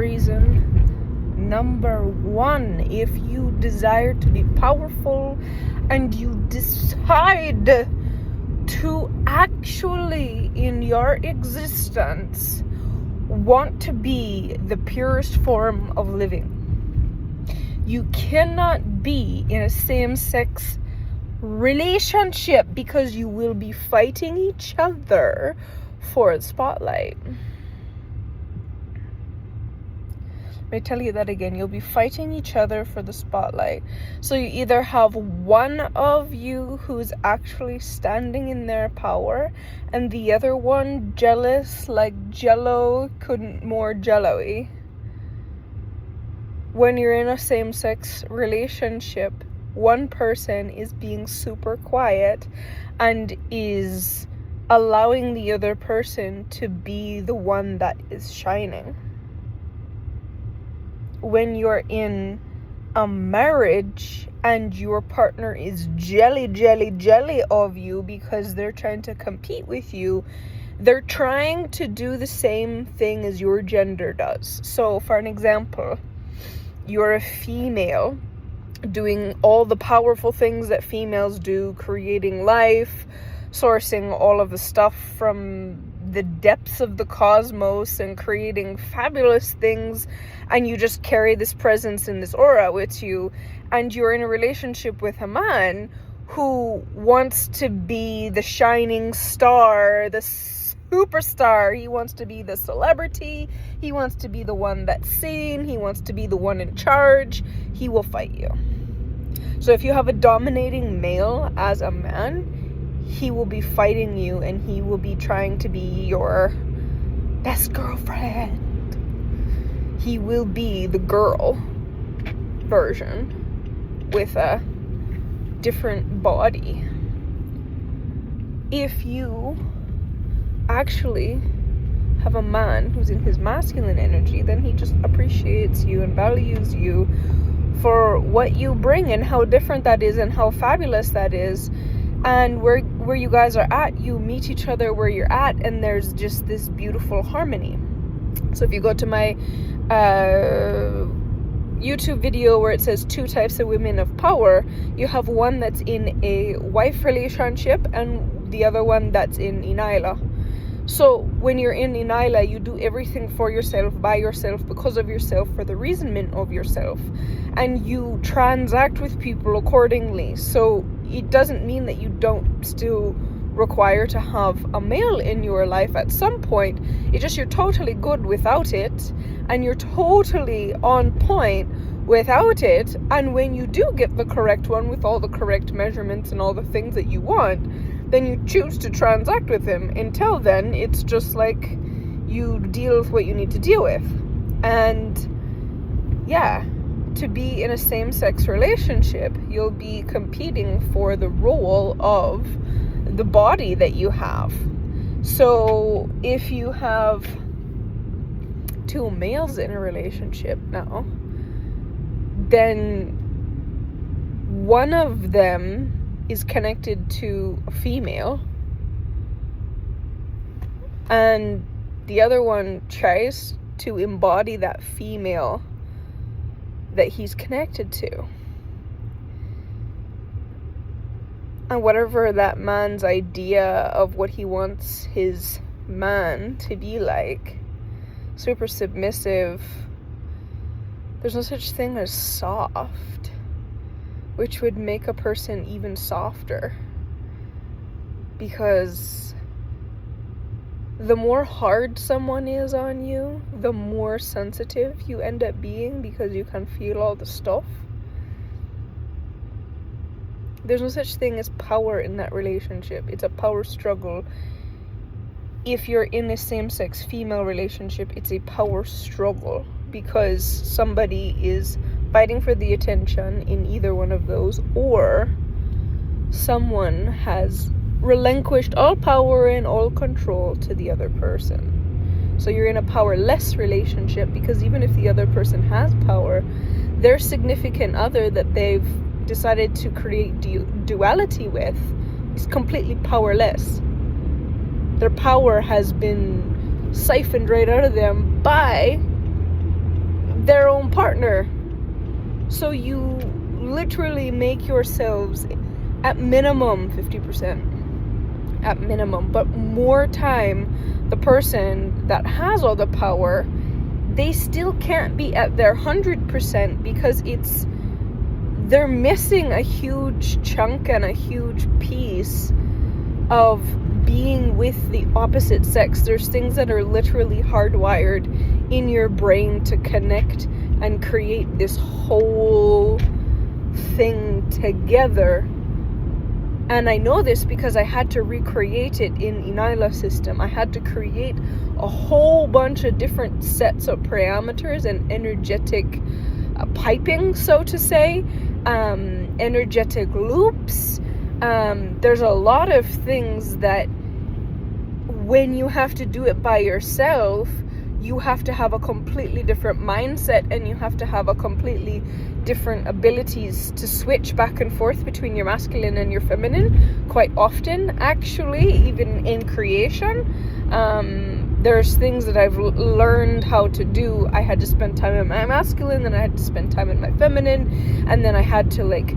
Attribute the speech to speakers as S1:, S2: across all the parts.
S1: reason number one. If you desire to be powerful and you decide to actually in your existence want to be the purest form of living, you cannot be in a same-sex relationship because you will be fighting each other for the spotlight. Let me tell you that again. You'll be fighting each other for the spotlight. So you either have one of you who's actually standing in their power and the other one jealous like jello couldn't more jello-y. When you're in a same-sex relationship, one person is being super quiet and is allowing the other person to be the one that is shining. When you're in a marriage and your partner is jelly of you because they're trying to compete with you, they're trying to do the same thing as your gender does. So for an example, you're a female doing all the powerful things that females do, creating life, sourcing all of the stuff from the depths of the cosmos and creating fabulous things, and you just carry this presence and this aura with you, and you're in a relationship with a man who wants to be the shining star, the superstar. He wants to be the celebrity. He wants to be the one that's seen. He wants to be the one in charge. He will fight you. So if you have a dominating male as a man, he will be fighting you and he will be trying to be your best girlfriend. He will be the girl version with a different body. If you actually have a man who's in his masculine energy, then he just appreciates you and values you for what you bring and how different that is and how fabulous that is. And where you guys are at, you meet each other where you're at, and there's just this beautiful harmony. So if you go to my YouTube video where it says 2 types of women of power, you have one that's in a wife relationship and the other one that's in ENYELAH. So when you're in ENYELAH, you do everything for yourself, by yourself, because of yourself, for the reasonment of yourself, and you transact with people accordingly. So it doesn't mean that you don't still require to have a male in your life at some point. It's just you're totally good without it, and you're totally on point without it. And when you do get the correct one with all the correct measurements and all the things that you want, then you choose to transact with him. Until then, it's just like you deal with what you need to deal with. And yeah, to be in a same-sex relationship, you'll be competing for the role of the body that you have. So if you have 2 males in a relationship now, then one of them is connected to a female and the other one tries to embody that female that he's connected to. And whatever that man's idea of what he wants his man to be like, super submissive, there's no such thing as soft, which would make a person even softer, because the more hard someone is on you, the more sensitive you end up being, because you can feel all the stuff. There's no such thing as power in that relationship. It's a power struggle. If you're in a same-sex female relationship, it's a power struggle, because somebody is fighting for the attention in either one of those, or someone has relinquished all power and all control to the other person. So you're in a powerless relationship, because even if the other person has power, their significant other that they've decided to create duality with is completely powerless. Their power has been siphoned right out of them by their own partner. So you literally make yourselves at minimum 50%, at minimum, but more time the person that has all the power, they still can't be at their 100% because they're missing a huge chunk and a huge piece of being with the opposite sex. There's things that are literally hardwired in your brain to connect and create this whole thing together. And I know this because I had to recreate it in ENYELAH system. I had to create a whole bunch of different sets of parameters and energetic piping, so to say, energetic loops. There's a lot of things that when you have to do it by yourself, you have to have a completely different mindset, and you have to have a completely different abilities to switch back and forth between your masculine and your feminine quite often, actually, even in creation. There's things that I've learned how to do. I had to spend time in my masculine, then I had to spend time in my feminine, and then I had to like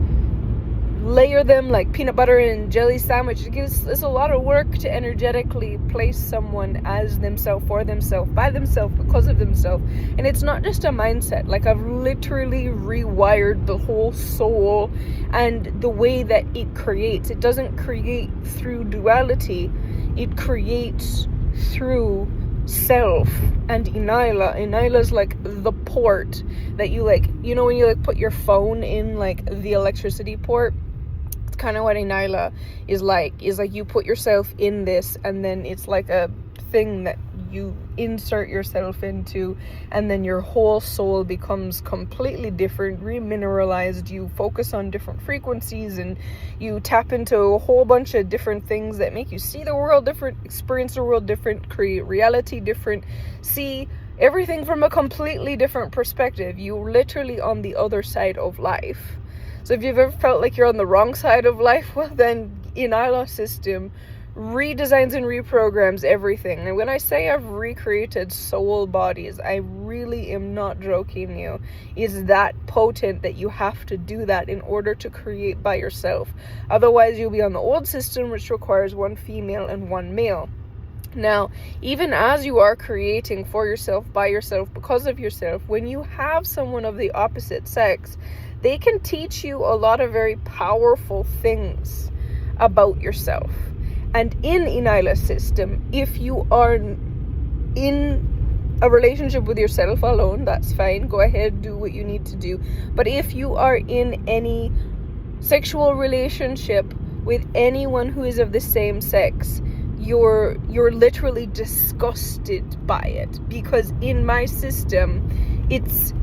S1: layer them like peanut butter and jelly sandwich. It's a lot of work to energetically place someone as themselves, for themselves, by themselves, because of themselves. And it's not just a mindset. Like, I've literally rewired the whole soul and the way that it creates. It doesn't create through duality. It creates through self and ENYELAH. ENYELAH's like the port that you like, you know, when you like put your phone in like the electricity port. Kind of what ENYELAH is like you put yourself in this, and then it's like a thing that you insert yourself into, and then your whole soul becomes completely different, remineralized. You focus on different frequencies, and you tap into a whole bunch of different things that make you see the world different, experience the world different, create reality different, see everything from a completely different perspective. You're literally on the other side of life. So if you've ever felt like you're on the wrong side of life, well then ENYELAH system redesigns and reprograms everything. And when I say I've recreated soul bodies, I really am not joking you. It's that potent that you have to do that in order to create by yourself. Otherwise you'll be on the old system, which requires one female and one male. Now, even as you are creating for yourself, by yourself, because of yourself, when you have someone of the opposite sex, they can teach you a lot of very powerful things about yourself. And in ENYELAH system, if you are in a relationship with yourself alone, that's fine. Go ahead, do what you need to do. But if you are in any sexual relationship with anyone who is of the same sex, you're literally disgusted by it, because in my system it's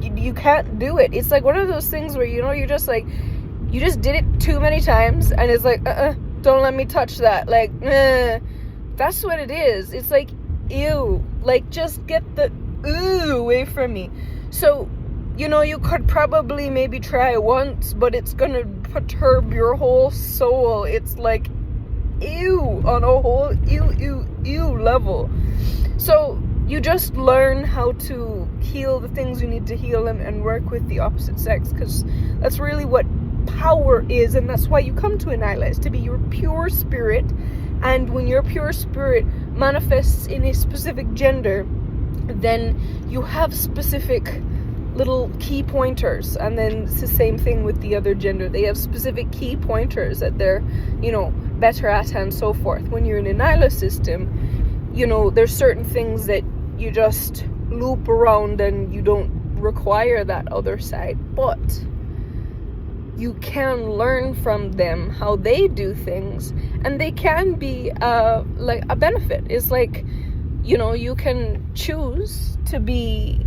S1: you can't do it. It's like one of those things where, you know, you just did it too many times, and it's like don't let me touch that. Like, that's what it is. It's like, ew, like, just get the away from me. So, you know, you could probably maybe try once, but it's gonna perturb your whole soul. It's like, ew, on a whole ew level. So you just learn how to heal the things you need to heal and work with the opposite sex, because that's really what power is. And that's why you come to ENYELAH, is to be your pure spirit. And when your pure spirit manifests in a specific gender, then you have specific little key pointers. And then it's the same thing with the other gender. They have specific key pointers that they're, you know, better at, and so forth. When you're in ENYELAH system, you know, there's certain things that you just loop around and you don't require that other side, but you can learn from them how they do things, and they can be like a benefit. It's like, you know, you can choose to be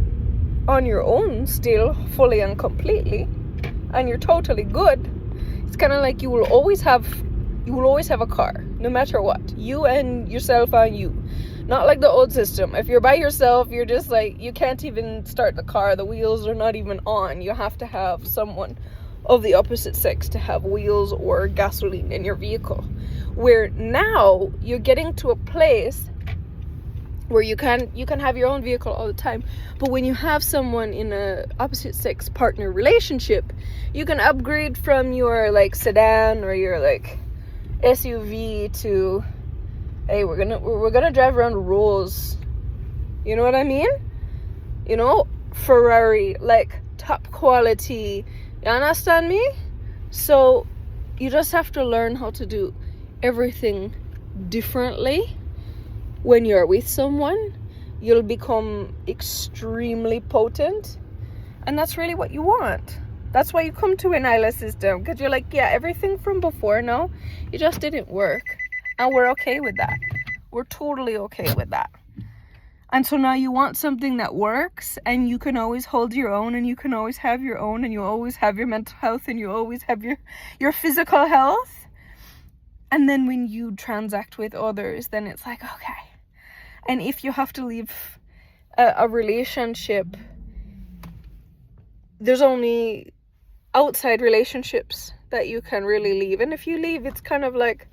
S1: on your own still, fully and completely, and you're totally good. It's kind of like you will always have a car, no matter what. You and yourself and you. Not like the old system. If you're by yourself, you're just like, you can't even start the car. The wheels are not even on. You have to have someone of the opposite sex to have wheels or gasoline in your vehicle. Where now you're getting to a place where you can have your own vehicle all the time. But when you have someone in a opposite sex partner relationship, you can upgrade from your like sedan or your like SUV to, hey, we're gonna drive around Rolls. You know what I mean? You know, Ferrari, like top quality. You understand me? So you just have to learn how to do everything differently. When you're with someone, you'll become extremely potent, and that's really what you want. That's why you come to an ENYELAH system, because you're like, yeah, everything from before, no, it just didn't work, and we're okay with that. We're totally okay with that. And so now you want something that works, and you can always hold your own, and you can always have your own, and you always have your mental health, and you always have your physical health. And then when you transact with others, then it's like, okay. And if you have to leave a relationship, there's only outside relationships that you can really leave. And if you leave, it's kind of like,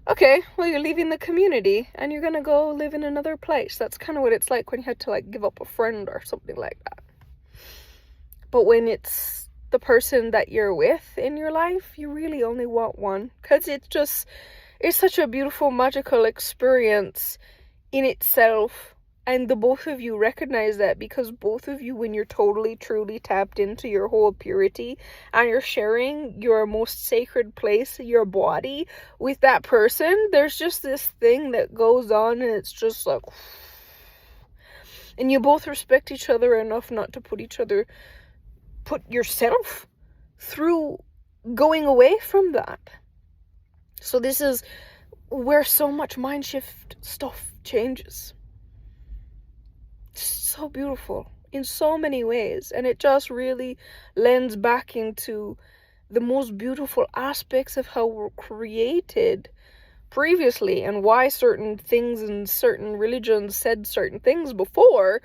S1: okay, well, you're leaving the community and you're gonna go live in another place. That's kind of what it's like when you had to like give up a friend or something like that. But when it's the person that you're with in your life, you really only want one, because it's such a beautiful, magical experience in itself. And the both of you recognize that, because both of you, when you're totally, truly tapped into your whole purity and you're sharing your most sacred place, your body, with that person, there's just this thing that goes on, and it's just like, and you both respect each other enough not to put yourself through going away from that. So this is where so much mind shift stuff changes. It's so beautiful in so many ways, and it just really lends back into the most beautiful aspects of how we're created previously, and why certain things and certain religions said certain things before,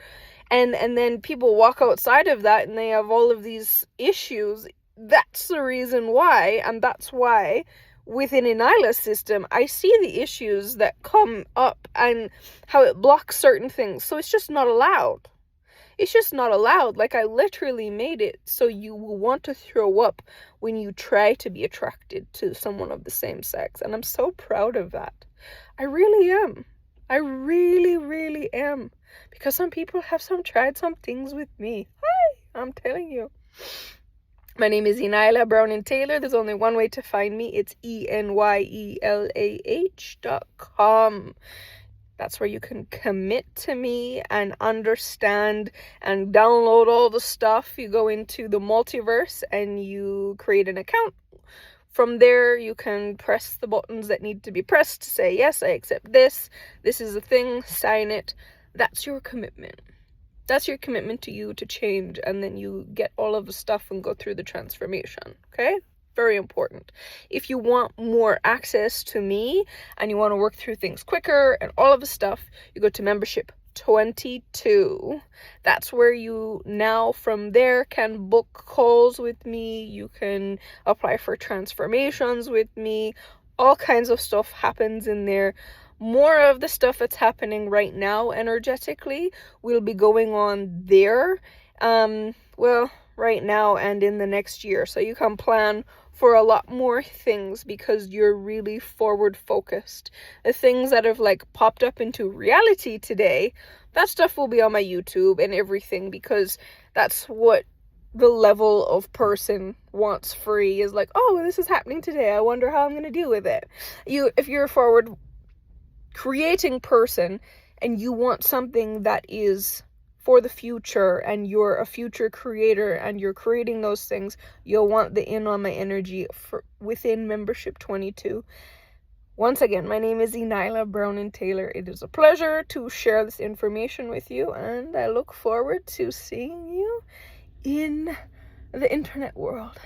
S1: and then people walk outside of that and they have all of these issues. That's the reason why, and that's why within an ENYELAH system, I see the issues that come up and how it blocks certain things. So it's just not allowed. It's just not allowed. Like, I literally made it so you will want to throw up when you try to be attracted to someone of the same sex. And I'm so proud of that. I really am. I really, really am. Because some people have tried some things with me. Hi, I'm telling you. My name is ENYELAH Brown Taylor. There's only one way to find me. It's ENYELAH.com. That's where you can commit to me and understand and download all the stuff. You go into the multiverse and you create an account. From there, you can press the buttons that need to be pressed to say, yes, I accept this. This is a thing. Sign it. That's your commitment. That's your commitment to you to change, and then you get all of the stuff and go through the transformation, okay? Very important. If you want more access to me and you want to work through things quicker and all of the stuff, you go to membership 22. That's where you now from there can book calls with me. You can apply for transformations with me. All kinds of stuff happens in there. More of the stuff that's happening right now energetically will be going on there. Well, right now and in the next year. So you can plan for a lot more things because you're really forward focused. The things that have like popped up into reality today, that stuff will be on my YouTube and everything, because that's what the level of person wants free, is like, oh, this is happening today. I wonder how I'm going to deal with it. If you're a forward creating person and you want something that is for the future, and you're a future creator and you're creating those things, you'll want the in on my energy within membership 22. Once again, my name is ENYELAH Brown Taylor. It is a pleasure to share this information with you, and I look forward to seeing you in the internet world.